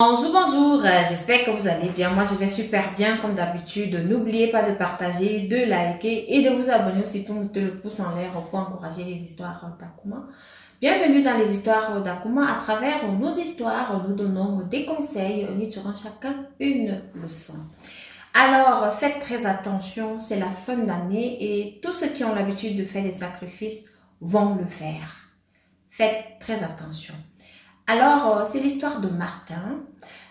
Bonjour, bonjour, j'espère que vous allez bien. Moi, je vais super bien comme d'habitude. N'oubliez pas de partager, de liker et de vous abonner aussi pour mettre le pouce en l'air pour encourager les histoires d'Akuma. Bienvenue dans les histoires d'Akuma. À travers nos histoires, nous donnons des conseils, nous tirons chacun une leçon. Alors, faites très attention, c'est la fin d'année et tous ceux qui ont l'habitude de faire des sacrifices vont le faire. Faites très attention. Alors, c'est l'histoire de Martin.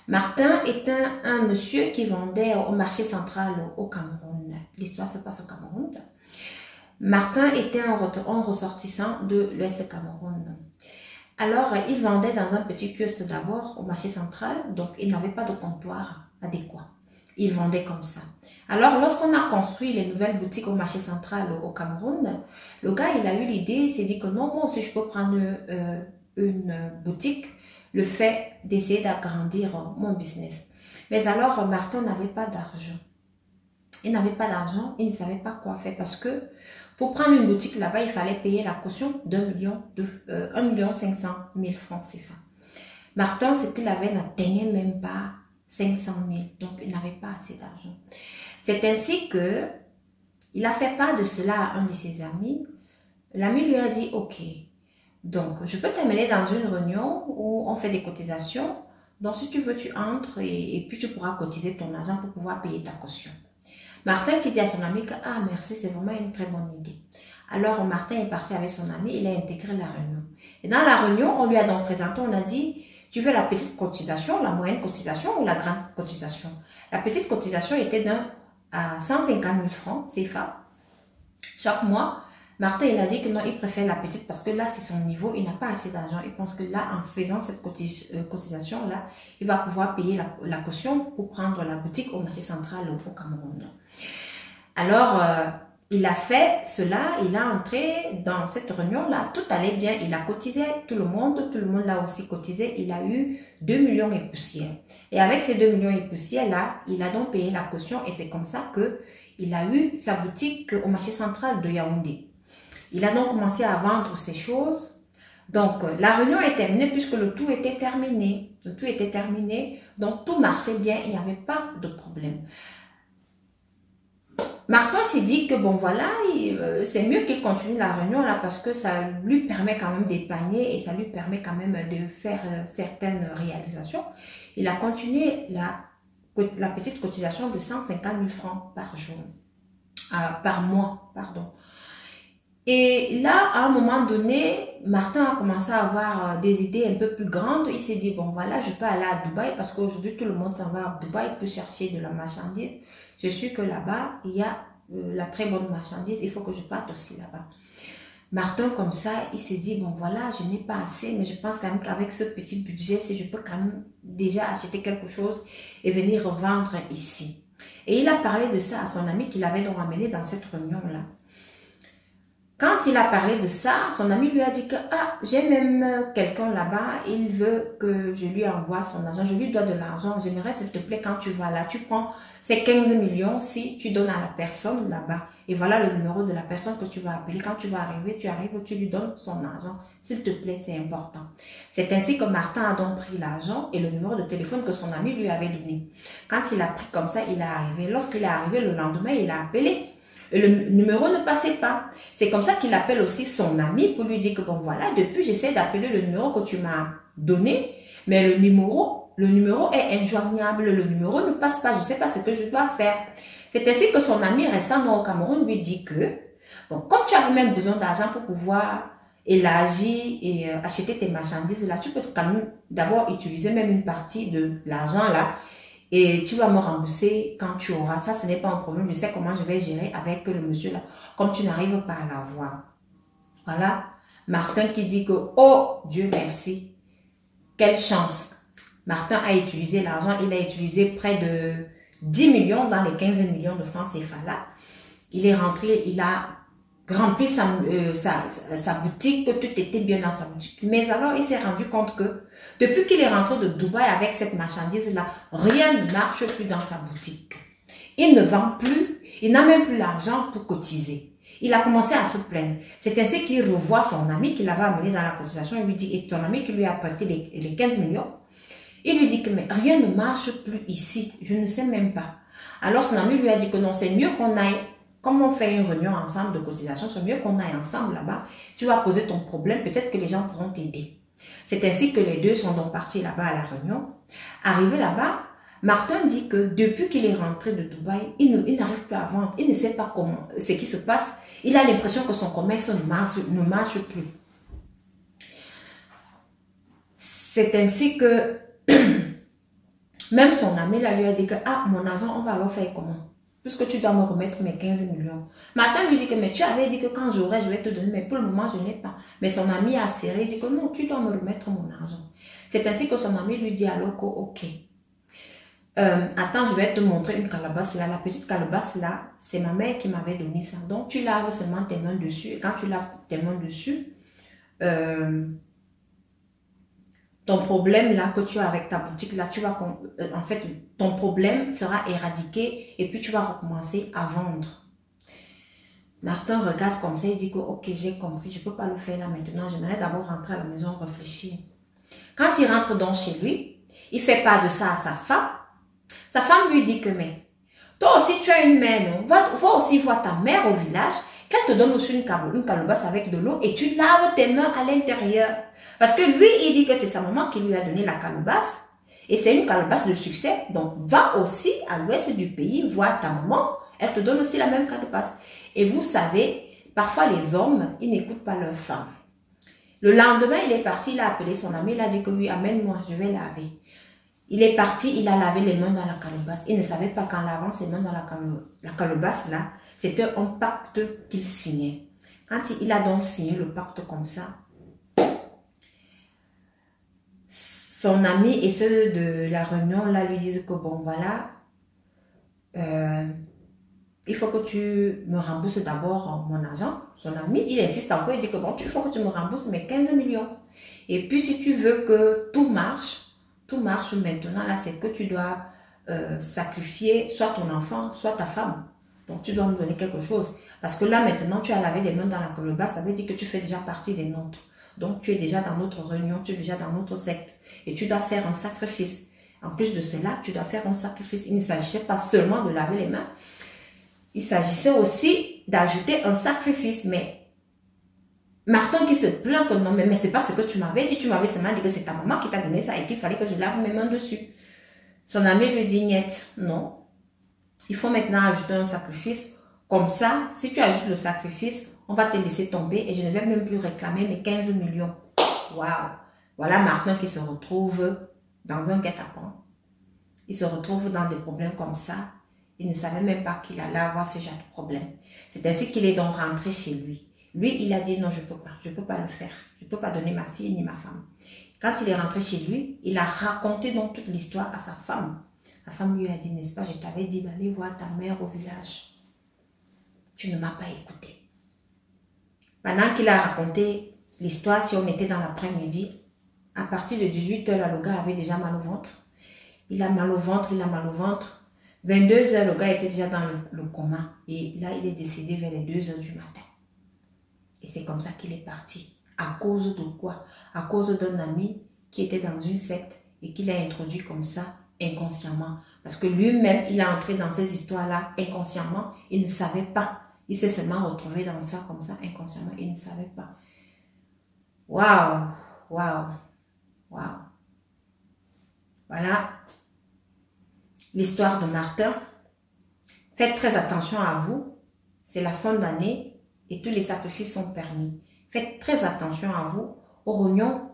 Martin est un monsieur qui vendait au marché central au Cameroun. L'histoire se passe au Cameroun. Martin était un ressortissant de l'Ouest Cameroun. Alors, il vendait dans un petit kiosque d'abord au marché central, donc il n'avait pas de comptoir adéquat. Il vendait comme ça. Alors, lorsqu'on a construit les nouvelles boutiques au marché central au Cameroun, le gars, il a eu l'idée, il s'est dit que non, moi aussi, je peux prendre une boutique, le fait d'essayer d'agrandir mon business. Mais alors, Martin n'avait pas d'argent. Il n'avait pas d'argent, il ne savait pas quoi faire parce que pour prendre une boutique là-bas, il fallait payer la caution d'1,5 million francs CFA. Martin, ce qu'il avait n'atteignait même pas 500 000, donc il n'avait pas assez d'argent. C'est ainsi que il a fait part de cela à un de ses amis. L'ami lui a dit, ok, donc je peux t'amener dans une réunion où on fait des cotisations. Donc si tu veux, tu entres et puis tu pourras cotiser ton argent pour pouvoir payer ta caution. Martin qui dit à son ami que, ah merci, c'est vraiment une très bonne idée. Alors Martin est parti avec son ami, il a intégré la réunion. Et dans la réunion, on lui a donc présenté, on a dit, tu veux la petite cotisation, la moyenne cotisation ou la grande cotisation? La petite cotisation était à 150 000 francs CFA chaque mois. Martin, il a dit que non, il préfère la petite parce que là, c'est son niveau, il n'a pas assez d'argent. Il pense que là, en faisant cette cotisation-là, il va pouvoir payer la caution pour prendre la boutique au marché central au Cameroun. Alors, il a fait cela, il a entré dans cette réunion-là, tout allait bien, il a cotisé tout le monde l'a aussi cotisé, il a eu 2 millions et poussière. Et avec ces 2 millions et poussière-là, il a donc payé la caution et c'est comme ça qu'il a eu sa boutique au marché central de Yaoundé. Il a donc commencé à vendre ces choses. Donc, la réunion est terminée puisque le tout était terminé. Le tout était terminé. Donc, tout marchait bien. Il n'y avait pas de problème. Martin s'est dit que bon, voilà, c'est mieux qu'il continue la réunion là parce que ça lui permet quand même d'épargner et ça lui permet quand même de faire certaines réalisations. Il a continué la petite cotisation de 150 000 francs par jour. Par mois, pardon. Et là, à un moment donné, Martin a commencé à avoir des idées un peu plus grandes. Il s'est dit, bon voilà, je peux aller à Dubaï parce qu'aujourd'hui, tout le monde s'en va à Dubaï pour chercher de la marchandise. Je suis que là-bas, il y a la très bonne marchandise. Il faut que je parte aussi là-bas. Martin, comme ça, il s'est dit, bon voilà, je n'ai pas assez, mais je pense quand même qu'avec ce petit budget, si je peux quand même déjà acheter quelque chose et venir revendre ici. Et il a parlé de ça à son ami qu'il avait donc amené dans cette réunion-là. Quand il a parlé de ça, son ami lui a dit que ah, j'ai même quelqu'un là-bas, il veut que je lui envoie son argent, je lui dois de l'argent, j'aimerais s'il te plaît quand tu vas là, tu prends ces 15 millions si tu donnes à la personne là-bas et voilà le numéro de la personne que tu vas appeler. Quand tu vas arriver, tu arrives, tu lui donnes son argent, s'il te plaît, c'est important. C'est ainsi que Martin a donc pris l'argent et le numéro de téléphone que son ami lui avait donné. Quand il a pris comme ça, il est arrivé. Lorsqu'il est arrivé le lendemain, il a appelé. Et le numéro ne passait pas. C'est comme ça qu'il appelle aussi son ami pour lui dire que bon voilà, depuis j'essaie d'appeler le numéro que tu m'as donné, mais le numéro est injoignable, le numéro ne passe pas, je ne sais pas ce que je dois faire. C'est ainsi que son ami restant au Cameroun lui dit que, bon, comme tu as même besoin d'argent pour pouvoir élargir et acheter tes marchandises là, tu peux quand même d'abord utiliser même une partie de l'argent là, et tu vas me rembourser quand tu auras. Ça, ce n'est pas un problème. Je sais comment je vais gérer avec le monsieur là. Comme tu n'arrives pas à l'avoir. Voilà. Martin qui dit que, oh, Dieu merci. Quelle chance. Martin a utilisé l'argent. Il a utilisé près de 10 millions dans les 15 millions de francs CFA là. Il est rentré, il a rempli sa boutique, que tout était bien dans sa boutique. Mais alors, il s'est rendu compte que depuis qu'il est rentré de Dubaï avec cette marchandise-là, rien ne marche plus dans sa boutique. Il ne vend plus, il n'a même plus l'argent pour cotiser. Il a commencé à se plaindre. C'est ainsi qu'il revoit son ami qu'il avait amené dans la cotisation et lui dit, et ton ami qui lui a prêté les 15 millions, Il lui dit que mais rien ne marche plus ici, je ne sais même pas. Alors son ami lui a dit que non, c'est mieux qu'on aille, comme on fait une réunion ensemble de cotisation, c'est mieux qu'on aille ensemble là-bas. Tu vas poser ton problème, peut-être que les gens pourront t'aider. C'est ainsi que les deux sont donc partis là-bas à la réunion. Arrivé là-bas, Martin dit que depuis qu'il est rentré de Dubaï, il n'arrive plus à vendre. Il ne sait pas comment, ce qui se passe. Il a l'impression que son commerce ne marche plus. C'est ainsi que même son ami là, lui a dit que ah, mon argent, on va alors faire comment? Puisque tu dois me remettre mes 15 millions. Martin lui dit que mais tu avais dit que quand j'aurai, je vais te donner, mais pour le moment, je n'ai pas. Mais son ami a serré, il dit que non, tu dois me remettre mon argent. C'est ainsi que son ami lui dit alors que ok. Attends, je vais te montrer une calebasse là. La petite calebasse là, c'est ma mère qui m'avait donné ça. Donc, tu laves seulement tes mains dessus. Et quand tu laves tes mains dessus, ton problème là que tu as avec ta boutique là, tu vas, en fait, ton problème sera éradiqué et puis tu vas recommencer à vendre. Martin regarde comme ça, il dit que ok, j'ai compris, je ne peux pas le faire là maintenant. J'aimerais d'abord rentrer à la maison, réfléchir. Quand il rentre donc chez lui, il fait part de ça à sa femme. Sa femme lui dit que mais toi aussi tu as une mère, non? Va aussi voir ta mère au village, qu'elle te donne aussi une calebasse avec de l'eau et tu laves tes mains à l'intérieur. Parce que lui, il dit que c'est sa maman qui lui a donné la calebasse et c'est une calebasse de succès. Donc va aussi à l'ouest du pays voir ta maman, elle te donne aussi la même calebasse. Et vous savez, parfois les hommes, ils n'écoutent pas leurs femmes. Le lendemain, il est parti, il a appelé son ami, il a dit que oui, amène-moi, je vais laver. Il est parti, il a lavé les mains dans la calebasse. Il ne savait pas qu'en lavant ses mains dans la calebasse là, c'était un pacte qu'il signait. Quand il a donc signé le pacte comme ça, son ami et ceux de la réunion là lui disent que bon voilà, il faut que tu me rembourses d'abord mon argent. Son ami, il insiste encore, il dit que bon, il faut que tu me rembourses mes 15 millions. Et puis si tu veux que tout marche maintenant, là, c'est que tu dois sacrifier soit ton enfant, soit ta femme. Donc, tu dois nous donner quelque chose. Parce que là, maintenant, tu as lavé les mains dans la calebasse, ça veut dire que tu fais déjà partie des nôtres. Donc, tu es déjà dans notre réunion, tu es déjà dans notre secte. Et tu dois faire un sacrifice. En plus de cela, tu dois faire un sacrifice. Il ne s'agissait pas seulement de laver les mains. Il s'agissait aussi d'ajouter un sacrifice. Mais Martin qui se plaint que non, mais c'est pas ce que tu m'avais dit. Tu m'avais seulement dit que c'est ta maman qui t'a donné ça et qu'il fallait que je lave mes mains dessus. Son ami lui dit, niet, non. Il faut maintenant ajouter un sacrifice. Comme ça, si tu ajoutes le sacrifice, on va te laisser tomber et je ne vais même plus réclamer mes 15 millions. Waouh! Voilà Martin qui se retrouve dans un guet-apens. Il se retrouve dans des problèmes comme ça. Il ne savait même pas qu'il allait avoir ce genre de problème. C'est ainsi qu'il est donc rentré chez lui. Lui, il a dit non, je ne peux pas le faire. Je ne peux pas donner ma fille ni ma femme. Quand il est rentré chez lui, il a raconté donc toute l'histoire à sa femme. Sa femme lui a dit, n'est-ce pas, je t'avais dit d'aller voir ta mère au village. Tu ne m'as pas écouté. Pendant qu'il a raconté l'histoire, si on était dans l'après-midi, à partir de 18 h, le gars avait déjà mal au ventre. Il a mal au ventre, il a mal au ventre. 22 h, le gars était déjà dans le coma. Et là, il est décédé vers les 2 h du matin. Et c'est comme ça qu'il est parti. À cause de quoi? À cause d'un ami qui était dans une secte et qui l'a introduit comme ça, inconsciemment. Parce que lui-même, il a entré dans ces histoires-là inconsciemment. Il ne savait pas. Il s'est seulement retrouvé dans ça comme ça, inconsciemment. Il ne savait pas. Waouh! Waouh! Waouh! Voilà l'histoire de Martin. Faites très attention à vous. C'est la fin d'année. Et tous les sacrifices sont permis. Faites très attention à vous. Aux réunions,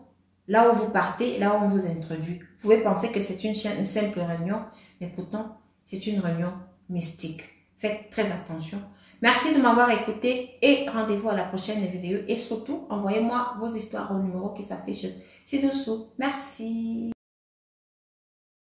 là où vous partez, là où on vous introduit. Vous pouvez penser que c'est une simple réunion, mais pourtant, c'est une réunion mystique. Faites très attention. Merci de m'avoir écouté et rendez-vous à la prochaine vidéo. Et surtout, envoyez-moi vos histoires au numéro qui s'affiche ci-dessous. Merci.